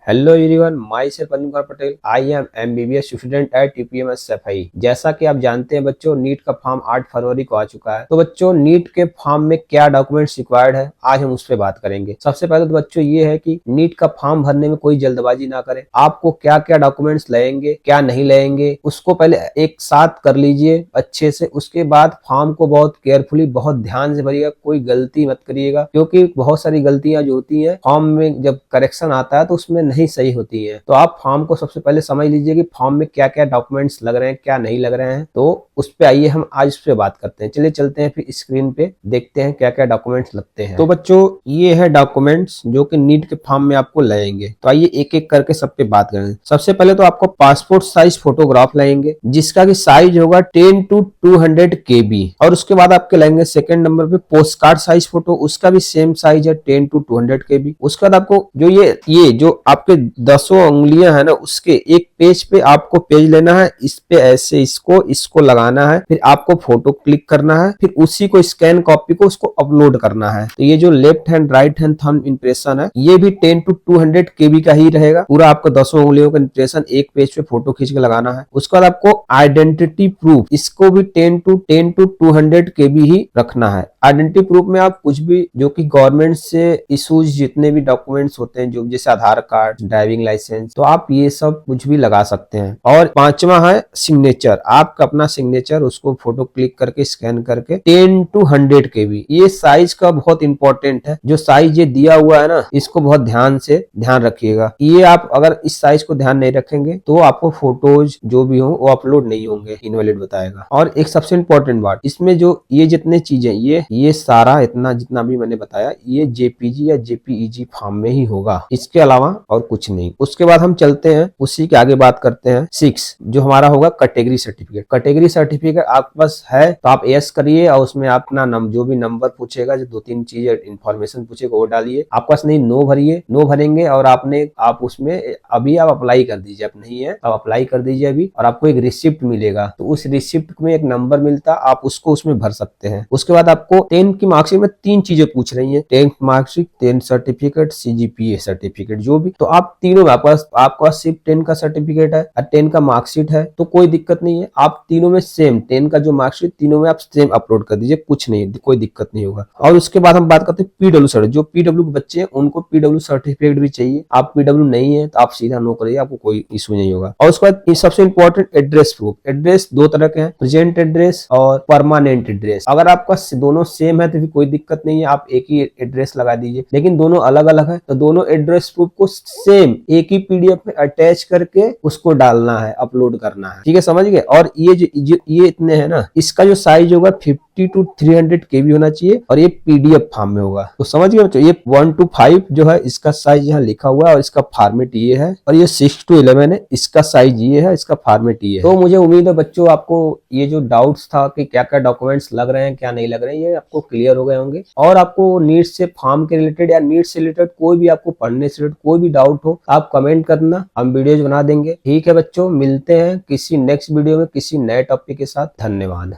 Hello everyone, myself Anil Kumar Patel. I am MBBS student at UPMS Saifai. जैसा कि आप जानते हैं बच्चों, नीट का फॉर्म 8 फरवरी को आ चुका है। तो बच्चों, नीट के फॉर्म में क्या डॉक्यूमेंट्स रिक्वायर्ड है, आज हम उस पर बात करेंगे। सबसे पहले तो बच्चों ये है कि नीट का फॉर्म भरने में कोई जल्दबाजी ना करें। आपको क्या क्या डॉक्यूमेंट्स लगेंगे, क्या नहीं लगेंगे, उसको पहले एक साथ कर लीजिए अच्छे से। उसके बाद फॉर्म को बहुत केयरफुली, बहुत ध्यान से भरिएगा, कोई गलती मत करिएगा, क्योंकि बहुत सारी गलतियां जो होती है फॉर्म में जब करेक्शन आता है तो उसमें नहीं सही होती है। तो आप फॉर्म को सबसे पहले समझ लीजिए कि फॉर्म में क्या क्या डॉक्यूमेंट्स लग रहे हैं, क्या नहीं लग रहे हैं। तो उस पे आइए हम आज उस पे बात करते हैं। चलिए चलते हैं, फिर स्क्रीन पे देखते हैं क्या क्या डॉक्यूमेंट्स लगते हैं। तो बच्चों, ये है डॉक्यूमेंट्स जो कि नीट के फॉर्म में आपको लगेंगे। तो आइए एक एक करके सब पे बात करें। सबसे पहले तो आपको पासपोर्ट साइज फोटोग्राफ लगेंगे, जिसका की साइज होगा 10 to 200 KB। और उसके बाद आपके लगेंगे सेकंड नंबर पे पोस्ट कार्ड साइज फोटो, उसका भी सेम साइज है 10 to 200 KB। उसके बाद आपको जो ये जो आपके 10 उंगलियां है ना, उसके एक पेज पे आपको पेज लेना है, इस पे ऐसे इसको लगाना है, फिर आपको फोटो क्लिक करना है, फिर उसी को स्कैन कॉपी को उसको अपलोड करना है। तो ये जो left hand right hand thumb impression है, ये भी 10 to 200 KB का ही रहेगा। पूरा आपको 10 उंगलियों का इंप्रेशन एक पेज पे फोटो खींच के लगाना है। उसके बाद आपको आइडेंटिटी प्रूफ, इसको भी 10 to 200 KB ही रखना है। आइडेंटिटी प्रूफ में आप कुछ भी जो कि गवर्नमेंट से इशूज जितने भी डॉक्यूमेंट्स होते हैं, जो जैसे आधार कार्ड, ड्राइविंग लाइसेंस, तो आप ये सब कुछ भी लगा सकते हैं। और पांचवा है सिग्नेचर, आपका अपना सिग्नेचर, उसको फोटो क्लिक करके स्कैन करके 10 to 100 KB। ये साइज का बहुत इंपॉर्टेंट है। जो साइज ये दिया हुआ है ना, इसको बहुत ध्यान से ध्यान रखिएगा। ये आप अगर इस साइज को ध्यान नहीं रखेंगे तो आपको फोटोज जो भी हो वो अपलोड नहीं होंगे, इनवैलिड बताएगा। और एक सबसे इंपॉर्टेंट बात, इसमें जो ये जितने चीजें ये सारा इतना जितना भी मैंने बताया, ये जेपीजी या जेपीईजी फॉर्म में ही होगा, इसके अलावा और कुछ नहीं। उसके बाद हम चलते हैं, उसी के आगे बात करते हैं 6, जो हमारा होगा कैटेगरी सर्टिफिकेट। कैटेगरी सर्टिफिकेट आपके पास है तो आप यस करिए, और उसमें अपना जो भी नंबर पूछेगा, जो 2-3 चीज इन्फॉर्मेशन पूछेगा वो डालिए। आपके पास नहीं, नो भरिए, नो भरेंगे और आप उसमें अभी आप अप्लाई कर दीजिए। आप नहीं है तो आप अप्लाई कर दीजिए अभी, और आपको एक रिसिप्ट मिलेगा। तो उस रिसिप्ट में एक नंबर मिलता, आप उसको उसमें भर सकते हैं। उसके बाद आपको 10 की मार्कशीट में 3 चीजें पूछ रही है, 10th marksheet, 10th certificate, CGPA certificate, जो भी। तो आप तीनों में आपका सिर्फ 10 का सर्टिफिकेट है और 10 का मार्कशीट है, तो कोई दिक्कत नहीं है। आप तीनों में सेम 10 का जो मार्कशीट, तीनों में आप सेम अपलोड कर दीजिए, कुछ नहीं, कोई दिक्कत नहीं होगा। और उसके बाद हम बात करते हैं PW सर्टिफिकेट। जो PW के बच्चे हैं उनको PW सर्टिफिकेट भी चाहिए। आप PW नहीं है तो आप सीधा नो करिए, आपको कोई इशू नहीं होगा। और उसके बाद सबसे इंपॉर्टेंट एड्रेस प्रूफ। एड्रेस 2 तरह के हैं, प्रेजेंट एड्रेस और परमानेंट एड्रेस। अगर आपका दोनों सेम है तो भी कोई दिक्कत नहीं है, आप एक ही एड्रेस लगा दीजिए। लेकिन दोनों अलग अलग है तो दोनों एड्रेस प्रूफ को सेम एक ही PDF में अटैच करके उसको डालना है, अपलोड करना है। ठीक है, समझ गए। और ये इतने हैं ना, इसका जो साइज होगा 50 to 300 KB होना चाहिए, और ये PDF फॉर्म में होगा। तो समझ गए बच्चों, ये 1 to 5 जो है इसका साइज यहाँ लिखा हुआ है, और इसका फॉर्मेट ये है। और ये 6 to 11 है, इसका साइज ये है, इसका फॉर्मेट ये है। तो मुझे उम्मीद है बच्चों, आपको ये जो डाउट्स था कि क्या क्या डॉक्यूमेंट्स लग रहे हैं, क्या नहीं लग रहे हैं, ये आपको क्लियर हो गए होंगे। और आपको नीट से फॉर्म के रिलेटेड या नीट से रिलेटेड कोई भी आपको पढ़ने से रिलेटेड कोई भी डाउट हो, आप कमेंट करना, हम वीडियोज बना देंगे। ठीक है बच्चों, मिलते हैं किसी नेक्स्ट वीडियो में किसी नए टॉपिक के साथ। धन्यवाद।